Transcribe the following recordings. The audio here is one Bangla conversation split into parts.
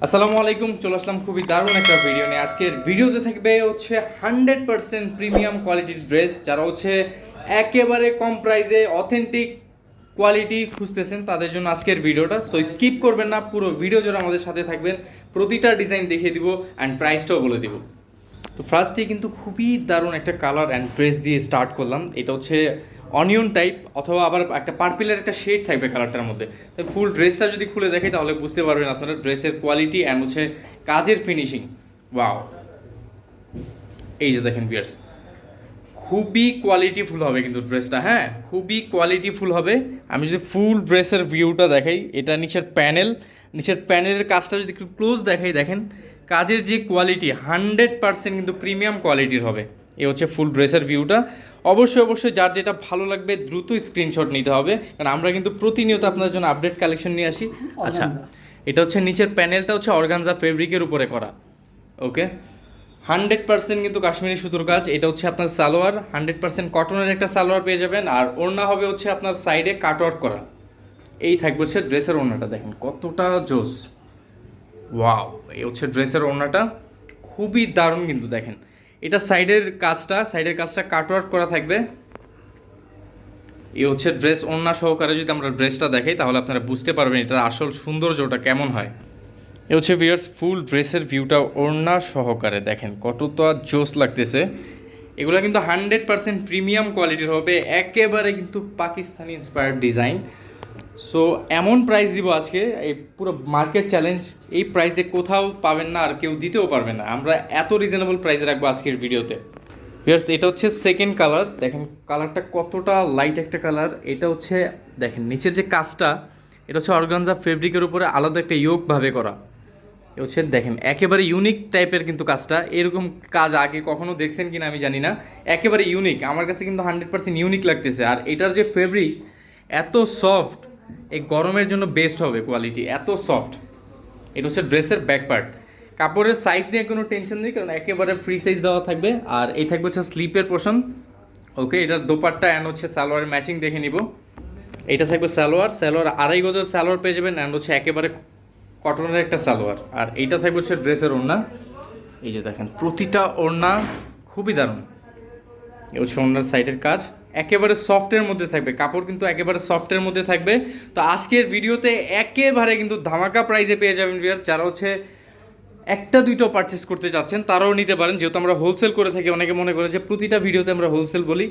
আসসালামু আলাইকুম, চলে আসলাম খুবই দারুণ একটা ভিডিও নিয়ে। আজকের ভিডিওতে থাকবে হচ্ছে 100% প্রিমিয়াম কোয়ালিটির ড্রেস। যারা হচ্ছে একেবারে কম প্রাইসে অথেন্টিক কোয়ালিটি খুঁজতেছেন তাদের জন্য আজকের ভিডিওটা। সো স্কিপ করবেন না, পুরো ভিডিও জুড়ে আমাদের সাথে থাকবেন। প্রতিটা ডিজাইন দেখিয়ে দিব অ্যান্ড প্রাইসটাও বলে দিব। তো ফার্স্টে কিন্তু খুবই দারুণ একটা কালার অ্যান্ড ড্রেস দিয়ে স্টার্ট করলাম। এটা হচ্ছে অনিয়ন টাইপ অথবা আবার একটা পার্পেলের একটা শেড থাকবে কালারটার মধ্যে। তো ফুল ড্রেসটা যদি খুলে দেখে তাহলে বুঝতে পারবেন আপনারা ড্রেসের কোয়ালিটি অ্যান্ড হচ্ছে কাজের ফিনিশিং। ওয়াও, এই যে দেখেন ভিউয়ার্স, খুবই কোয়ালিটিফুল হবে কিন্তু ড্রেসটা। হ্যাঁ, খুবই কোয়ালিটিফুল হবে। আমি যদি ফুল ড্রেসের ভিউটা দেখাই, এটা নিচের প্যানেলের কাজটা যদি একটু ক্লোজ দেখাই, দেখেন কাজের যে কোয়ালিটি 100% কিন্তু প্রিমিয়াম কোয়ালিটির হবে। এ হচ্ছে ফুল ড্রেসের ভিউটা। অবশ্যই যার যেটা ভালো লাগবে দ্রুত স্ক্রিনশট নিতে হবে, কারণ আমরা কিন্তু প্রতিনিয়ত আপনাদের জন্য আপডেট কালেকশন নিয়ে আসি। আচ্ছা, এটা হচ্ছে নিচের প্যানেলটা হচ্ছে অর্গানজা ফেব্রিকের উপরে করা। ওকে, 100% কিন্তু কাশ্মীরি সুতোর কাজ। এটা হচ্ছে আপনার সালোয়ার, 100% কটনের একটা সালোয়ার পেয়ে যাবেন। আর ওড়না হবে হচ্ছে আপনার সাইডে কাটওয়ার্ক করা। এই থাকবে হচ্ছে ড্রেসের ওড়নাটা, দেখেন কতটা জোস। ওয়াও, এই হচ্ছে ড্রেসের ওড়নাটা, খুবই দারুণ কিন্তু। দেখেন এটা সাইডের কাজটা কাটওয়ার্ক করা থাকবে। এই হচ্ছে ড্রেস ওড়না সহকারে যদি আমরা ড্রেসটা দেখাই তাহলে আপনারা বুঝতে পারবেন এটার আসল সৌন্দর্যটা কেমন হয়। এ হচ্ছে ভিউয়ার্স ফুল ড্রেসের ভিউটা ওড়না সহকারে, দেখেন কতটা জোস লাগতেছে। এগুলো কিন্তু 100% প্রিমিয়াম কোয়ালিটির হবে, একেবারে কিন্তু পাকিস্তানি ইন্সপায়ার্ড ডিজাইন। সো এমন প্রাইস দিব আজকে, এই পুরো মার্কেট চ্যালেঞ্জ। এই প্রাইসে কোথাও পাবেন না, আর কেউ দিতেও পারবে না। আমরা এত রিজনেবল প্রাইসে রাখবো আজকের ভিডিওতে। ভিউয়ার্স এটা হচ্ছে সেকেন্ড কালার, দেখেন কালারটা কতটা লাইট একটা কালার। এটা হচ্ছে দেখেন নিচের যে কাজটা, এটা হচ্ছে অর্গানজা ফেব্রিকের উপরে আলাদা একটা ইয়োগভাবে করা। এ হচ্ছে দেখেন একেবারে ইউনিক টাইপের কিন্তু কাজটা। এরকম কাজ আগে কখনো দেখছেন কিনা আমি জানি না, একেবারে ইউনিক। আমার কাছে কিন্তু 100% ইউনিক লাগতেছে। আর এটার যে ফেব্রিক এত সফট, এই গরমের জন্য বেস্ট হবে কোয়ালিটি, এত সফট। এটা হচ্ছে ড্রেসের ব্যাক পার্ট। কাপড়ের সাইজ নিয়ে কোনো টেনশন নেই, কারণ একেবারে ফ্রি সাইজ দেওয়া থাকবে। আর এই থাকবে হচ্ছে স্লিপের পোর্শন। ওকে, এটার দোপাট্টা অ্যান্ড হচ্ছে সালোয়ারের ম্যাচিং দেখে নিব। এটা থাকবে সালোয়ার 2.5 গজের সালোয়ার পেয়ে যাবেন অ্যান্ড হচ্ছে একেবারে কটনের একটা সালোয়ার। আর এইটা থাকবে হচ্ছে ড্রেসের ওড়না। এই যে দেখেন প্রতিটা ওড়না খুবই দারুণ। এই হচ্ছে ওড়নার সাইডের কাজ, একেবারে সফটের মধ্যে থাকবে, কাপড় কিন্তু একেবারে সফটের মধ্যে থাকবে। তো আজকের ভিডিওতে একেবারে কিন্তু ধামাকা প্রাইসে পেয়ে যাবেন ভিউয়ার্স। যারা হচ্ছে একটা দুইটো পারচেস করতে যাচ্ছেন তারাও নিতে পারেন, যেহেতু আমরা হোলসেল করে থাকি। অনেকে মনে করে যে প্রতিটা ভিডিওতে আমরা হোলসেল বলি।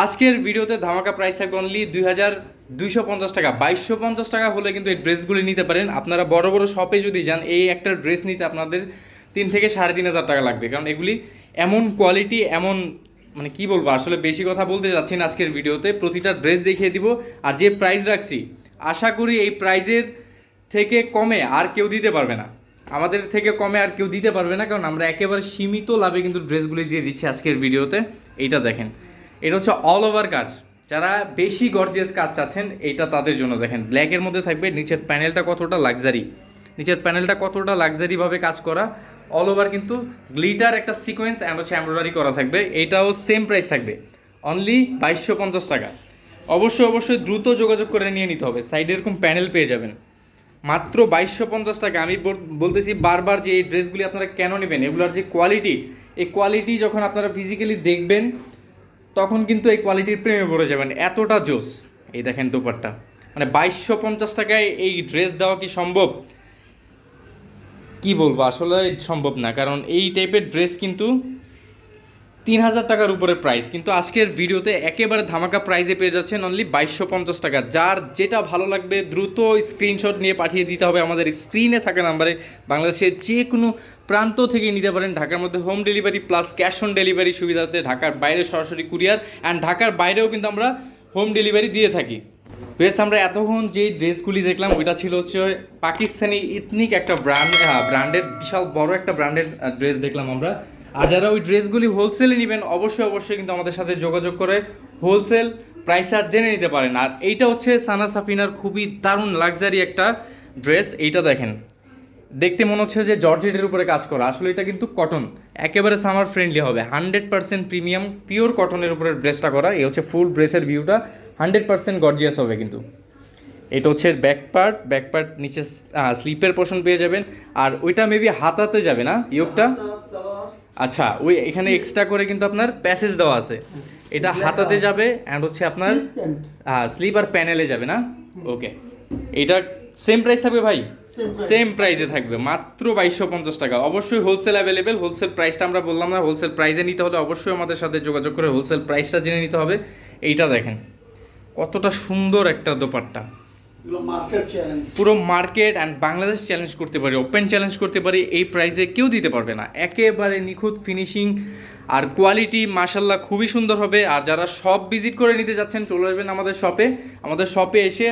আজকের ভিডিওতে ধামাকা প্রাইস থাকবে অনলি 2250 টাকা। 2250 টাকা হলে কিন্তু এই ড্রেসগুলি নিতে পারেন। আপনারা বড় বড় শপে যদি যান, এই একটা ড্রেস নিতে আপনাদের 3 থেকে 3500 টাকা লাগবে, কারণ এগুলি এমন কোয়ালিটি, এমন মানে কি বলবো, আসলে বেশি কথা বলতে যাচ্ছি না আজকের ভিডিওতে। প্রতিটা ড্রেস দেখিয়ে দিব। আর যে প্রাইস রাখছি, আশা করি এই প্রাইজের থেকে কমে আর কেউ দিতে পারবে না। আমাদের থেকে কমে আর কেউ দিতে পারবে না, কারণ আমরা একেবারে সীমিত লাভে কিন্তু ড্রেসগুলি দিয়ে দিচ্ছি আজকের ভিডিওতে। এইটা দেখেন, এটা হচ্ছে অল ওভার কাজ। যারা বেশি গর্জিয়াস কাজ চাচ্ছেন এইটা তাদের জন্য। দেখেন ব্ল্যাকের মধ্যে থাকবে, নিচের প্যানেলটা কতটা লাক্সারিভাবে কাজ করা। অল ওভার কিন্তু গ্লিটার একটা সিকোয়েন্স অ্যান্ড হচ্ছে এমব্রয়ডারি করা থাকবে। এইটাও সেম প্রাইস থাকবে, অনলি 2250 টাকা। অবশ্যই দ্রুত যোগাযোগ করে নিয়ে নিতে হবে। সাইডে এরকম প্যানেল পেয়ে যাবেন মাত্র 2250 টাকা। আমি বলতেছি বারবার যে এই ড্রেসগুলি আপনারা কেন নেবেন, এগুলোর যে কোয়ালিটি, এই কোয়ালিটি যখন আপনারা ফিজিক্যালি দেখবেন তখন কিন্তু এই কোয়ালিটির প্রেমে পড়ে যাবেন, এতটা জোস। এই দেখেন দোপাট্টা, মানে 2250 টাকায় এই ড্রেস দেওয়া কি সম্ভব? কি বলবো, আসলে সম্ভব না, কারণ এই টাইপের ড্রেস কিন্তু 3000 টাকার উপরে প্রাইস। কিন্তু আজকের ভিডিওতে একেবারে ধামাকা প্রাইসে পেয়ে যাচ্ছেন অনলি 2250 টাকা। যার যেটা ভালো লাগবে দ্রুত স্ক্রিনশট নিয়ে পাঠিয়ে দিতে হবে আমাদের স্ক্রিনে থাকা নাম্বারে। বাংলাদেশের যে কোনো প্রান্ত থেকে নিতে পারেন। ঢাকার মধ্যে home delivery plus cash on delivery সুবিধাতে, ঢাকার বাইরে সরাসরি কুরিয়ার অ্যান্ড ঢাকার বাইরেও কিন্তু আমরা হোম ডেলিভারি দিয়ে থাকি। বেশ, আমরা এতক্ষণ যে ড্রেসগুলি দেখলাম ওইটা ছিল হচ্ছে পাকিস্তানি ইথনিক একটা ব্র্যান্ডের বিশাল বড় একটা ব্র্যান্ডের ড্রেস দেখলাম আমরা। আর যারা ওই ড্রেসগুলি হোলসেলে নেবেন অবশ্যই কিন্তু আমাদের সাথে যোগাযোগ করে হোলসেল প্রাইসটা জেনে নিতে পারেন। আর এইটা হচ্ছে সানা সাফিনার খুবই দারুণ লাক্সারি একটা ড্রেস। এইটা দেখেন, দেখতে মনে হচ্ছে যে জর্জেটের উপরে কাজ করা, আসলে এটা কিন্তু কটন, একেবারে সামার ফ্রেন্ডলি হবে। 100% প্রিমিয়াম পিওর কটনের উপরে ড্রেসটা করা। এই হচ্ছে ফুল ড্রেসের ভিউটা, 100% গর্জিয়াস হবে কিন্তু। এটা হচ্ছে ব্যাক পার্ট নিচে স্লিপের পোর্শন পেয়ে যাবেন। আর ওইটা মেবি হাতাতে যাবে না ইয়োগটা? আচ্ছা, ওই এখানে এক্সট্রা করে কিন্তু আপনার প্যাসেজ দেওয়া আছে, এটা হাতাতে যাবে অ্যান্ড হচ্ছে আপনার স্লিপ আর প্যানেলে যাবে না? ওকে, এটা সেম প্রাইস থাকবে ভাই? সেম প্রাইসে থাকবে, মাত্র 2250 টাকা। অবশ্যই হোলসেল অ্যাভেলেবেল, হোলসেল প্রাইসটা আমরা বললাম না, হোলসেল প্রাইসে নিতে হলে অবশ্যই আমাদের সাথে যোগাযোগ করে হোলসেল প্রাইসটা জেনে নিতে হবে। এইটা দেখেন কতটা সুন্দর একটা দোপাট্টা, পুরো মার্কেট অ্যান্ড বাংলাদেশ চ্যালেঞ্জ করতে পারি, ওপেন চ্যালেঞ্জ করতে পারি, এই প্রাইসে কেউ দিতে পারবে না। একেবারে নিখুঁত ফিনিশিং আর কোয়ালিটি মাশাল্লাহ খুবই সুন্দর হবে। আর যারা শপ ভিজিট করে নিতে যাচ্ছেন চলে আসবেন আমাদের শপে, আমাদের শপে এসে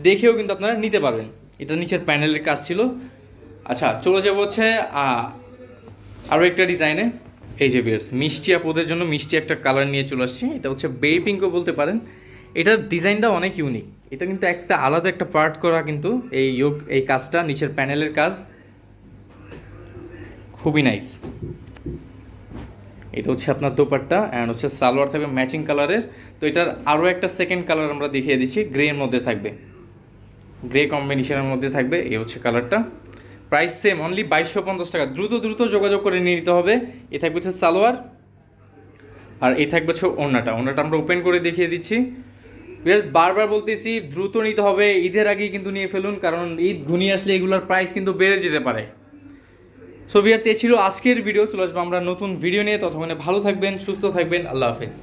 দেখেও কিন্তু আপনারা নিতে পারবেন। এটা নিচের প্যানেলের কাজ ছিল। আচ্ছা, চলে যাবো হচ্ছে আরও একটা ডিজাইনে। এই যে ভিউয়ার্স, মিষ্টি আপুদের জন্য মিষ্টি একটা কালার নিয়ে চলে আসছি, এটা হচ্ছে বেবি পিঙ্কও বলতে পারেন। এটার ডিজাইনটা অনেক ইউনিক, এটা কিন্তু একটা আলাদা একটা পার্ট করা, কিন্তু এই কাজটা নিচের প্যানেলের কাজ খুবই নাইস। এটা হচ্ছে আপনার দোপাট্টা অ্যান্ড হচ্ছে সালোয়ার থাকবে ম্যাচিং কালারের। তো এটার আরও একটা সেকেন্ড কালার আমরা দেখিয়ে দিচ্ছি, গ্রের মধ্যে থাকবে, গ্রে কম্বিনেশনের মধ্যে থাকবে। এই হচ্ছে কালারটা। প্রাইস সেম, অনলি 2250 টাকা। দ্রুত যোগাযোগ করে নিয়ে নিতে হবে। এ থাকবে হচ্ছে সালোয়ার আর এই থাকবে হচ্ছে ওড়নাটা আমরা ওপেন করে দেখিয়ে দিচ্ছি। বিকজ বারবার বলতেছি দ্রুত নিতে হবে, ঈদের আগেই কিন্তু নিয়ে ফেলুন, কারণ ঈদ ঘনিয়ে আসলে এগুলোর প্রাইস কিন্তু বেড়ে যেতে পারে। সো ভিউয়ার্স, এই ছিল আজকের ভিডিও। চলে আসবো আমরা নতুন ভিডিও নিয়ে, ততক্ষণে ভালো থাকবেন, সুস্থ থাকবেন, আল্লাহ হাফেজ।